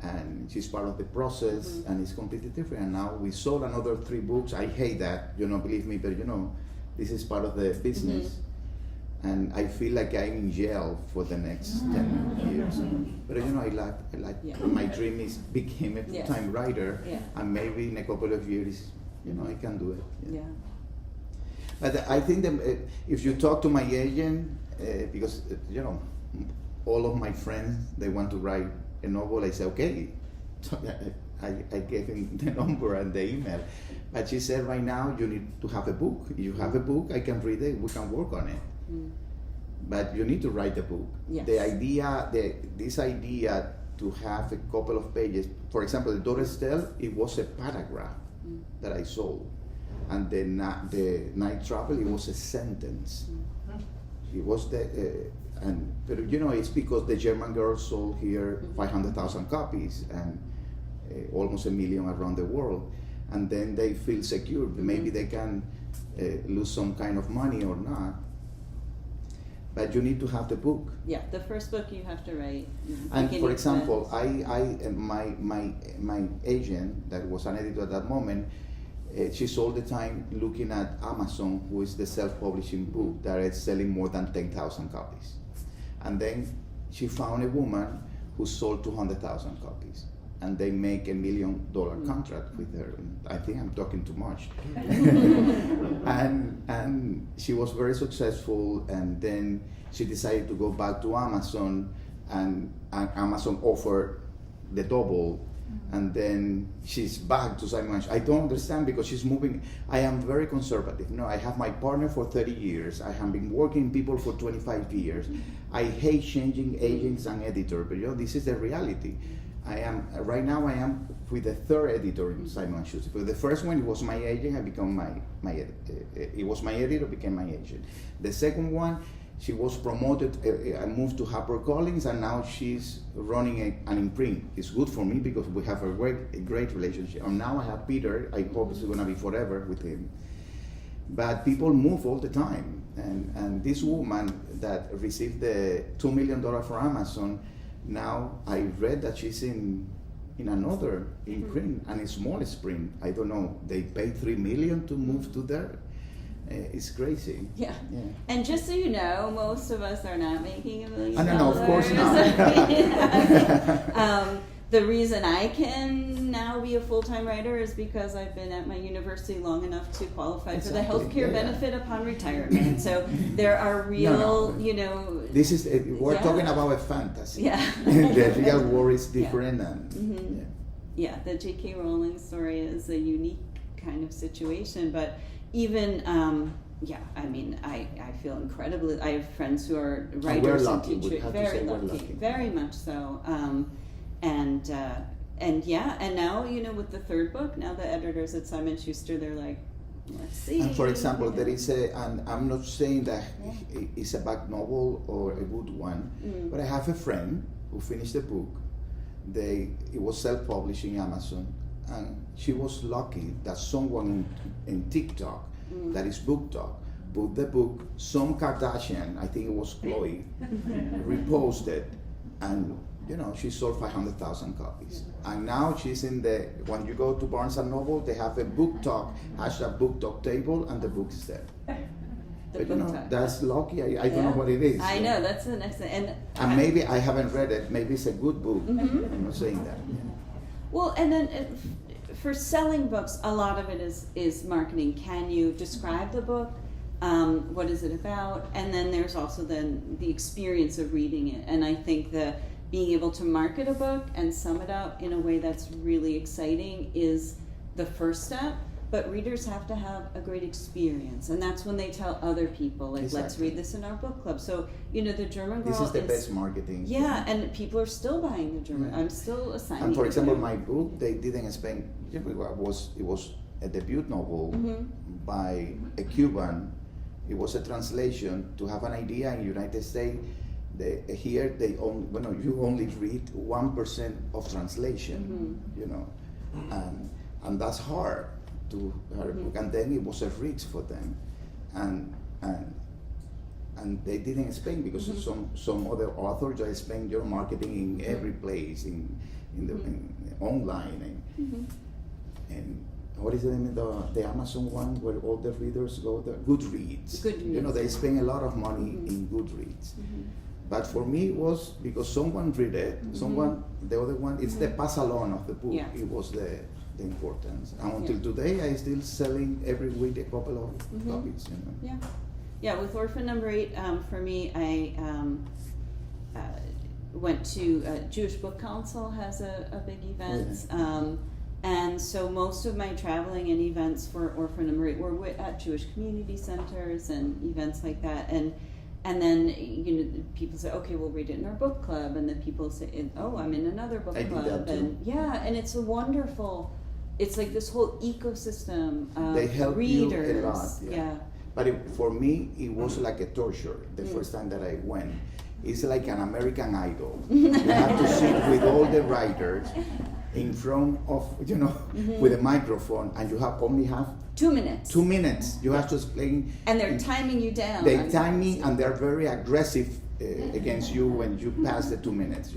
And she's part of the process, and it's completely different. And now we sold another 3 books. I hate that, believe me, but this is part of the business. And I feel like I'm in jail for the next 10 years. But I like my dream is become a full-time writer, and maybe in a couple of years, I can do it. But I think that if you talk to my agent, because all of my friends, they want to write a novel, I say, okay. I gave him the number and the email. But she said, right now, you need to have a book. If you have a book, I can read it, we can work on it. But you need to write the book. Yes. This idea to have a couple of pages, for example, the Daughter Estelle, it was a paragraph that I sold. And the Night Travel, it was a sentence. It was but it's because the German Girl sold here 500,000 copies and almost 1 million around the world. And then they feel secure. Maybe they can lose some kind of money or not. But you need to have the book. Yeah, the first book you have to write. And for example, my agent, that was an editor at that moment, she's all the time looking at Amazon, who is the self-publishing book that is selling more than 10,000 copies. And then she found a woman who sold 200,000 copies. And they make $1 million contract with her. I think I'm talking too much. and she was very successful, and then she decided to go back to Amazon, and Amazon offered the double, and then she's back to Simon. I don't understand, because she's moving. I am very conservative. I have my partner for 30 years. I have been working with people for 25 years. I hate changing agents and editors, but this is the reality. Right now I am with the 3rd editor in Simon & Schuster. For the first one, it was my agent, I become my it was my editor, became my agent. The second one, she was promoted, I moved to HarperCollins, and now she's running an imprint. It's good for me because we have a great relationship. And now I have Peter, I hope it's gonna be forever with him. But people move all the time. And this woman that received the $2 million from Amazon, now I read that she's in another imprint, and a small print. I don't know. They paid $3 million to move to there. It's crazy. Yeah. And just so you know, most of us are not making $1 million. No, of course not. The reason I can now be a full-time writer is because I've been at my university long enough to qualify for the healthcare benefit upon retirement. So there are real, This is we're talking about a fantasy. Yeah. The real world is different. And the J.K. Rowling story is a unique kind of situation, but even. I feel incredibly. I have friends who are writers and teachers. Very lucky, very much so. And now with the 3rd book, now the editors at Simon & Schuster, they're like, let's see. And for example, there is and I'm not saying that it's a bad novel or a good one, but I have a friend who finished the book. It was self-publishing Amazon, and she was lucky that someone in TikTok, that is Book Talk, put the book, some Kardashian, I think it was Chloe, reposted, and she sold 500,000 copies. And now she's when you go to Barnes & Noble, they have a book talk, #book talk table, and the book is there. But that's lucky. I don't know what it is. I know, that's the next thing. And maybe I haven't read it. Maybe it's a good book. I'm not saying that. Yeah. Well, and then for selling books, a lot of it is marketing. Can you describe the book? What is it about? And then there's also then the experience of reading it. And I think that being able to market a book and sum it up in a way that's really exciting is the first step. But readers have to have a great experience, and that's when they tell other people, like, Exactly. let's read this in our book club. So, the German Girl This is the best marketing. Yeah, and people are still buying the German. Yeah. I'm still assigning. And for it example, to my book, they didn't spend. It was a debut novel by a Cuban. It was a translation to have an idea in the United States. Here you only read 1% of translation, and that's hard to her book. And then it was a risk for them, and they didn't spend because some other authors are spend your marketing in every place in online and what is the name of the Amazon one where all the readers go there? Goodreads. They spend a lot of money in Goodreads. But for me, it was because someone read it. The other one, it's the pass along of the book. Yeah. It was the importance. And until today, I still selling every week a couple of copies. Yeah, with Orphan number 8, for me, I went to Jewish Book Council has a big event. And so most of my traveling and events for Orphan number 8 were at Jewish community centers and events like that. And then, people say, okay, we'll read it in our book club. And then people say, oh, I'm in another book club. Do that too. And it's a wonderful, it's like this whole ecosystem of They help readers. you a lot. Yeah. But for me, it was like a torture the first time that I went. It's like an American Idol. You have to sit with all the writers in front of, with a microphone, and you only have 2 minutes. 2 minutes. You have to explain. And they're timing you down. They time me, and they're very aggressive against you when you pass the 2 minutes.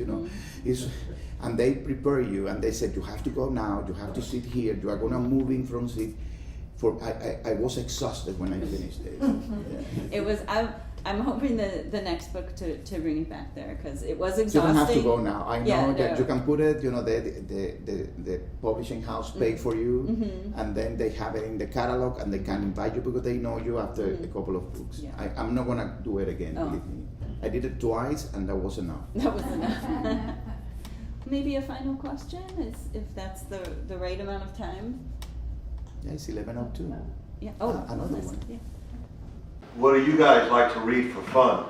And they prepare you, and they said you have to go now. You have to sit here. You are gonna move in from seat. I was exhausted when I finished it. It was. I'm hoping the next book to bring it back there because it was You exhausting. don't have to go now. I know that no. you can put it. The publishing house paid for you, and then they have it in the catalog, and they can invite you because they know you after a couple of books. Yeah. I'm not gonna do it again. Oh. Believe me. I did it twice, and that was enough. That was enough. Maybe a final question, if that's the right amount of time. Yeah, it's 11:02. Yeah. Another listen, one. Yeah. What do you guys like to read for fun?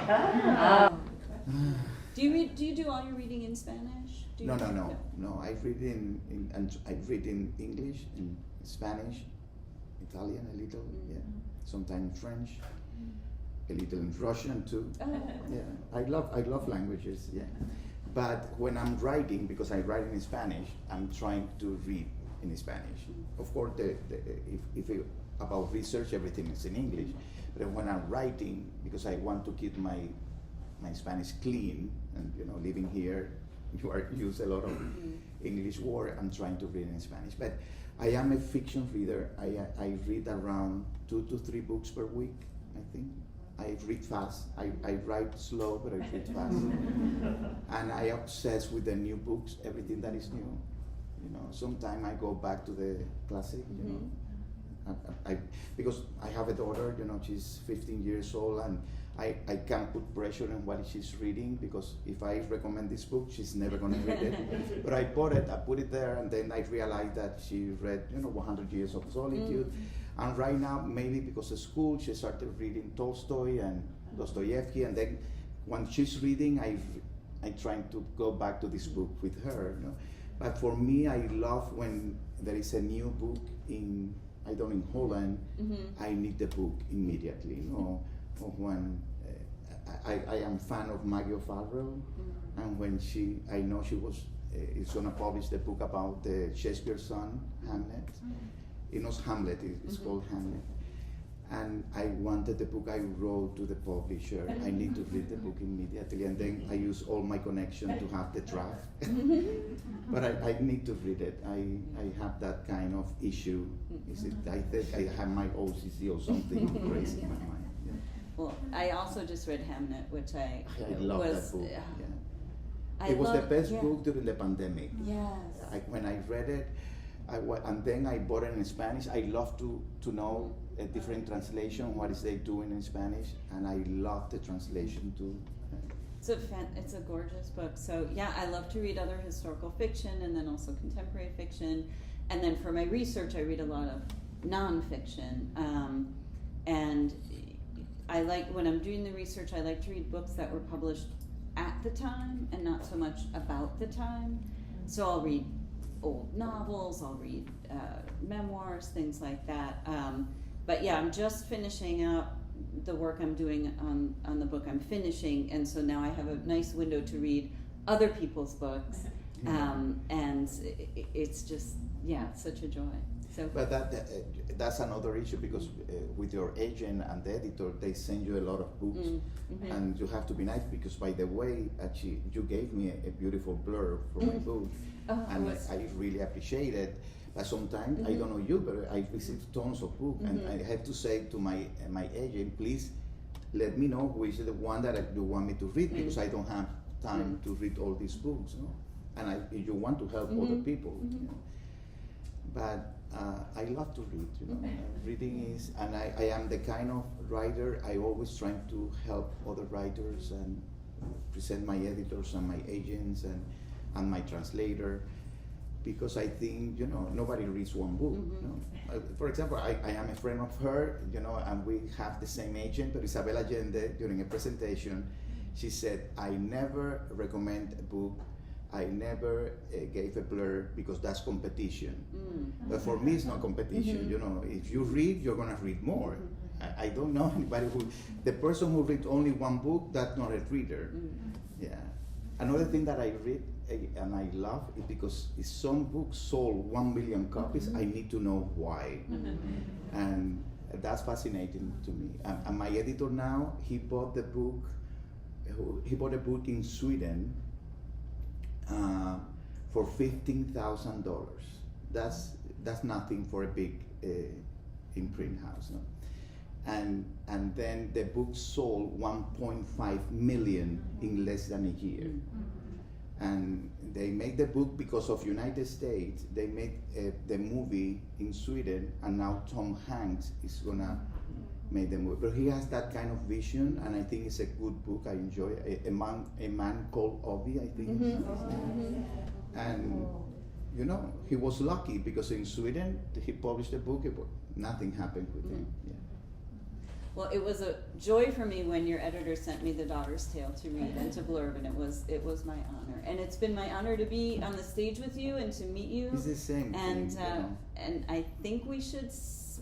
Do you do all your reading in Spanish? No. I read I read in English, in Spanish, Italian a little, sometimes French, a little in Russian too. Oh. Yeah, I love languages. Yeah, but when I'm writing, because I write in Spanish, I'm trying to read in Spanish. Of course, if about research, everything is in English. But when I'm writing, because I want to keep my Spanish clean, and living here, you use a lot of English word. I'm trying to read in Spanish, but I am a fiction reader. I read around 2 to 3 books per week. I think I read fast. I write slow, but I read fast, and I obsess with the new books, everything that is new. Sometimes I go back to the classic. Because I have a daughter, she's 15 years old, and I can't put pressure on what she's reading, because if I recommend this book, she's never going to read it. But I bought it, I put it there, and then I realized that she read, 100 Years of Solitude. And right now, maybe because of school, she started reading Tolstoy and Dostoevsky, and then when she's reading, I try to go back to this book with her. But for me, I love when there is a new book in Holland, I need the book immediately. Or when I am fan of Maggie O'Farrell, and when I know she is going to publish the book about the Shakespeare's son, Hamlet. It knows Hamlet, it's called Hamlet. and I wanted the book. I wrote to the publisher, I need to read the book immediately, and then I use all my connection to have the draft. But I need to read it. I have that kind of issue. I think I have my OCD or something crazy in my mind. Yeah. Well, I also just read Hamnet, which I love was, that book. I It was the love- best yeah. book during the pandemic. Yes. When I read it, and then I bought it in Spanish. I love to know a different translation, what is they doing in Spanish, and I love the translation too. It's a gorgeous book. So yeah, I love to read other historical fiction and then also contemporary fiction. And then for my research, I read a lot of nonfiction. And I like, when I'm doing the research, I like to read books that were published at the time and not so much about the time. So I'll read old novels, I'll read memoirs, things like that. But yeah, I'm just finishing up the work I'm doing on the book I'm finishing, and so now I have a nice window to read other people's books, and it's just, yeah, such a joy. So, But that's another issue, because with your agent and the editor, they send you a lot of books, and you have to be nice, because by the way, actually, you gave me a beautiful blurb for my book, and I really appreciate it. But sometimes, I don't know you, but I receive tons of books, and I have to say to my agent, please let me know which is the one that you want me to read, because I don't have time to read all these books, no? And you want to help other people. You know? But I love to read, you know. Reading is, and I am the kind of writer, I always try to help other writers and present my editors and my agents and my translator, because I think, you know, nobody reads one book. You know? For example, I am a friend of her, you know, and we have the same agent, but Isabel Allende, during a presentation, she said, I never recommend a book, I never gave a blurb, because that's competition. But for me, it's not competition. You know, if you read, you're gonna read more. I don't know anybody the person who reads only one book, that's not a reader. Yeah. Another thing that I read and I love is because if some books sold 1 million copies, I need to know why. And that's fascinating to me. And my editor now, he bought a book in Sweden for $15,000. That's nothing for a big imprint house. No? And then the book sold 1.5 million in less than a year. And they made the book because of United States. They made the movie in Sweden, and now Tom Hanks is gonna make the movie. But he has that kind of vision, and I think it's a good book. I enjoy it. A Man Called Ovi, I think. And you know, he was lucky, because in Sweden he published a book, nothing happened with him. Yeah. well, it was a joy for me when your editor sent me The Daughter's Tale to read and to blurb, and it was my honor. And it's been my honor to be on the stage with you and to meet you. It's the same and thing, you know. And I think we should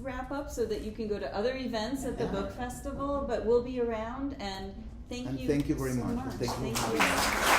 wrap up so that you can go to other events at the book festival, but we'll be around, and thank you Thank you very so much. Thank you for Thank having you. me.